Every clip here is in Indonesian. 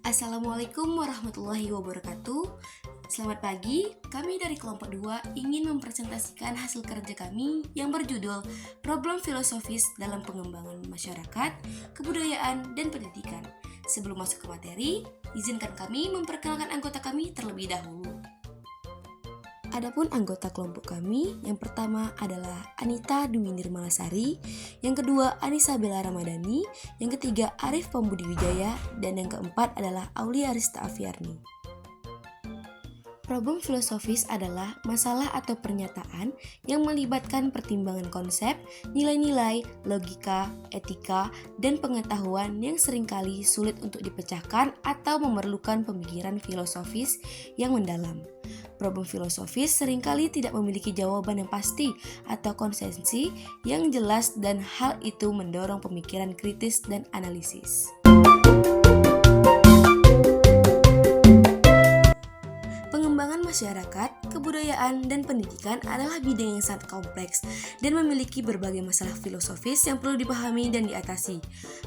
Assalamualaikum warahmatullahi wabarakatuh. Selamat pagi, kami dari kelompok 2 ingin mempresentasikan hasil kerja kami yang berjudul Problem Filosofis dalam Pengembangan Masyarakat, Kebudayaan, dan Pendidikan. Sebelum masuk ke materi, izinkan kami memperkenalkan anggota kami terlebih dahulu. Adapun anggota kelompok kami, yang pertama adalah Anita Dwi Nirmalasari, yang kedua Anissa Bella Ramadhani, yang ketiga Arif Pambudi Wijaya, dan yang keempat adalah Aulia Arista Afiarni. Problem filosofis adalah masalah atau pernyataan yang melibatkan pertimbangan konsep, nilai-nilai, logika, etika, dan pengetahuan yang seringkali sulit untuk dipecahkan atau memerlukan pemikiran filosofis yang mendalam. Problem filosofis seringkali tidak memiliki jawaban yang pasti atau konsensi yang jelas, dan hal itu mendorong pemikiran kritis dan analisis. Pengembangan masyarakat, kebudayaan, dan pendidikan adalah bidang yang sangat kompleks dan memiliki berbagai masalah filosofis yang perlu dipahami dan diatasi.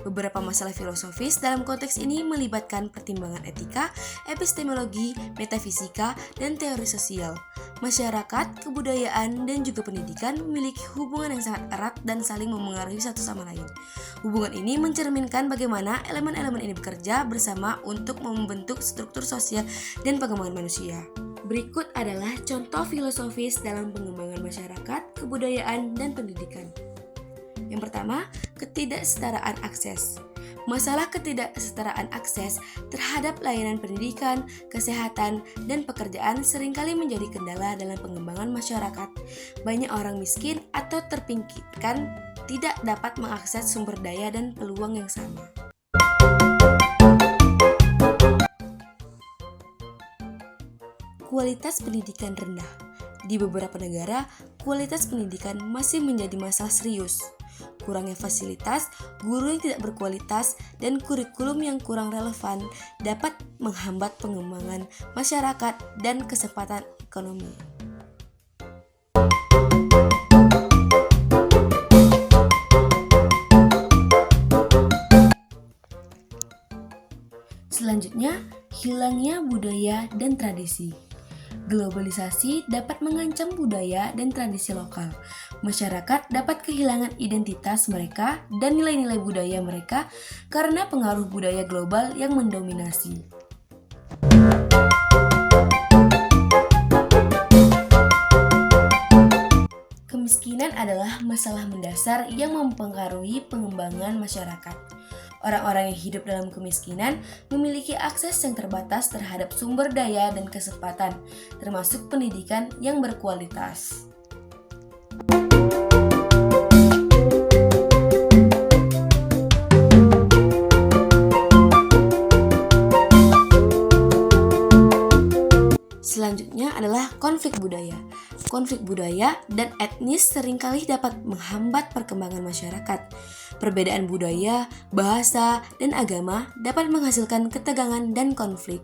Beberapa masalah filosofis dalam konteks ini melibatkan pertimbangan etika, epistemologi, metafisika, dan teori sosial. Masyarakat, kebudayaan, dan juga pendidikan memiliki hubungan yang sangat erat dan saling memengaruhi satu sama lain. Hubungan ini mencerminkan bagaimana elemen-elemen ini bekerja bersama untuk membentuk struktur sosial dan pengembangan manusia. Berikut adalah contoh filosofis dalam pengembangan masyarakat, kebudayaan, dan pendidikan. Yang pertama, ketidaksetaraan akses. Masalah ketidaksetaraan akses terhadap layanan pendidikan, kesehatan, dan pekerjaan seringkali menjadi kendala dalam pengembangan masyarakat. Banyak orang miskin atau terpinggirkan tidak dapat mengakses sumber daya dan peluang yang sama. Kualitas pendidikan rendah. Di beberapa negara, kualitas pendidikan masih menjadi masalah serius. Kurangnya fasilitas, guru yang tidak berkualitas, dan kurikulum yang kurang relevan dapat menghambat pengembangan masyarakat dan kesempatan ekonomi. Selanjutnya, hilangnya budaya dan tradisi. Globalisasi dapat mengancam budaya dan tradisi lokal. Masyarakat dapat kehilangan identitas mereka dan nilai-nilai budaya mereka karena pengaruh budaya global yang mendominasi. Kemiskinan adalah masalah mendasar yang mempengaruhi pengembangan masyarakat. Orang-orang yang hidup dalam kemiskinan memiliki akses yang terbatas terhadap sumber daya dan kesempatan, termasuk pendidikan yang berkualitas. Selanjutnya adalah konflik budaya. Konflik budaya dan etnis seringkali dapat menghambat perkembangan masyarakat. Perbedaan budaya, bahasa, dan agama dapat menghasilkan ketegangan dan konflik.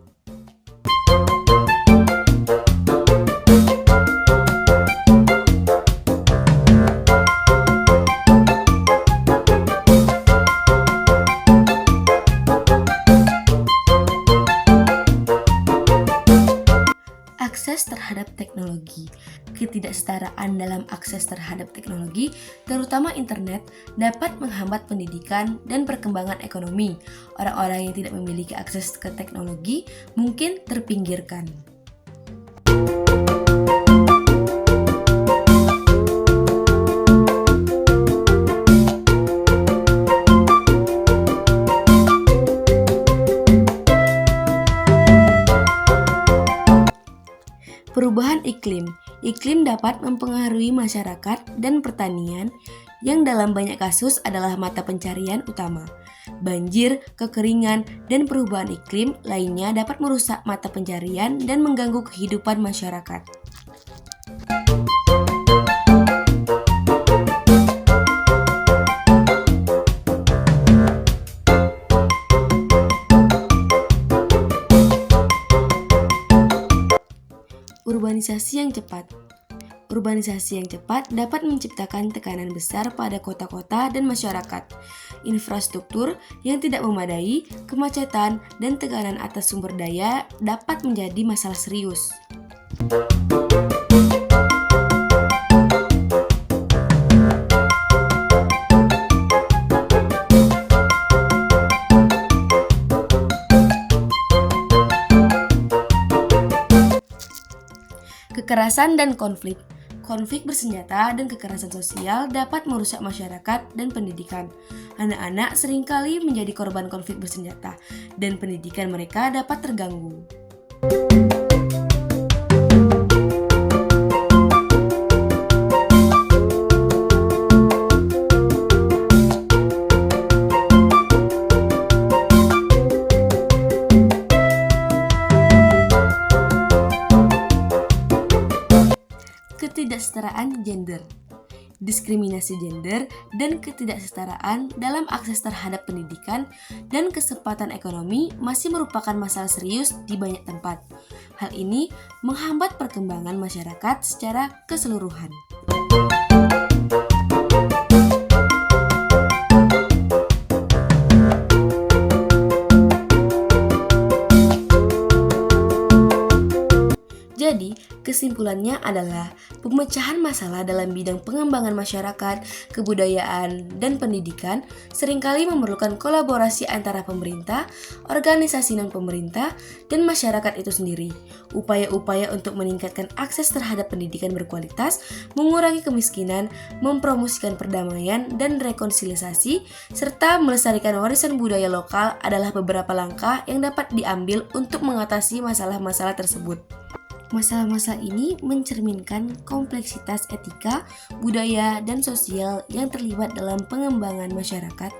Akses terhadap teknologi. Ketidaksetaraan dalam akses terhadap teknologi, terutama internet, dapat menghambat pendidikan dan perkembangan ekonomi. Orang-orang yang tidak memiliki akses ke teknologi mungkin terpinggirkan. Perubahan iklim. Iklim dapat mempengaruhi masyarakat dan pertanian yang dalam banyak kasus adalah mata pencarian utama. Banjir, kekeringan, dan perubahan iklim lainnya dapat merusak mata pencarian dan mengganggu kehidupan masyarakat. Urbanisasi yang cepat. Urbanisasi yang cepat dapat menciptakan tekanan besar pada kota-kota dan masyarakat. Infrastruktur yang tidak memadai, kemacetan, dan tekanan atas sumber daya dapat menjadi masalah serius. Kekerasan dan konflik. Konflik bersenjata dan kekerasan sosial dapat merusak masyarakat dan pendidikan. Anak-anak seringkali menjadi korban konflik bersenjata, dan pendidikan mereka dapat terganggu. Ketidaksetaraan gender. Diskriminasi gender dan ketidaksetaraan dalam akses terhadap pendidikan dan kesempatan ekonomi masih merupakan masalah serius di banyak tempat. Hal ini menghambat perkembangan masyarakat secara keseluruhan. Jadi, kesimpulannya adalah pemecahan masalah dalam bidang pengembangan masyarakat, kebudayaan, dan pendidikan seringkali memerlukan kolaborasi antara pemerintah, organisasi non-pemerintah, dan masyarakat itu sendiri. Upaya-upaya untuk meningkatkan akses terhadap pendidikan berkualitas, mengurangi kemiskinan, mempromosikan perdamaian dan rekonsiliasi, serta melestarikan warisan budaya lokal adalah beberapa langkah yang dapat diambil untuk mengatasi masalah-masalah tersebut. Masalah-masalah ini mencerminkan kompleksitas etika, budaya, dan sosial yang terlibat dalam pengembangan masyarakat,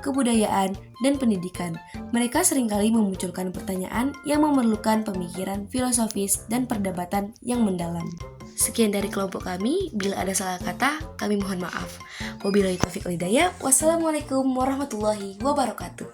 kebudayaan, dan pendidikan. Mereka seringkali memunculkan pertanyaan yang memerlukan pemikiran filosofis dan perdebatan yang mendalam. Sekian dari kelompok kami, bila ada salah kata, kami mohon maaf. Wabillahi taufiq wal hidayah. Wassalamualaikum warahmatullahi wabarakatuh.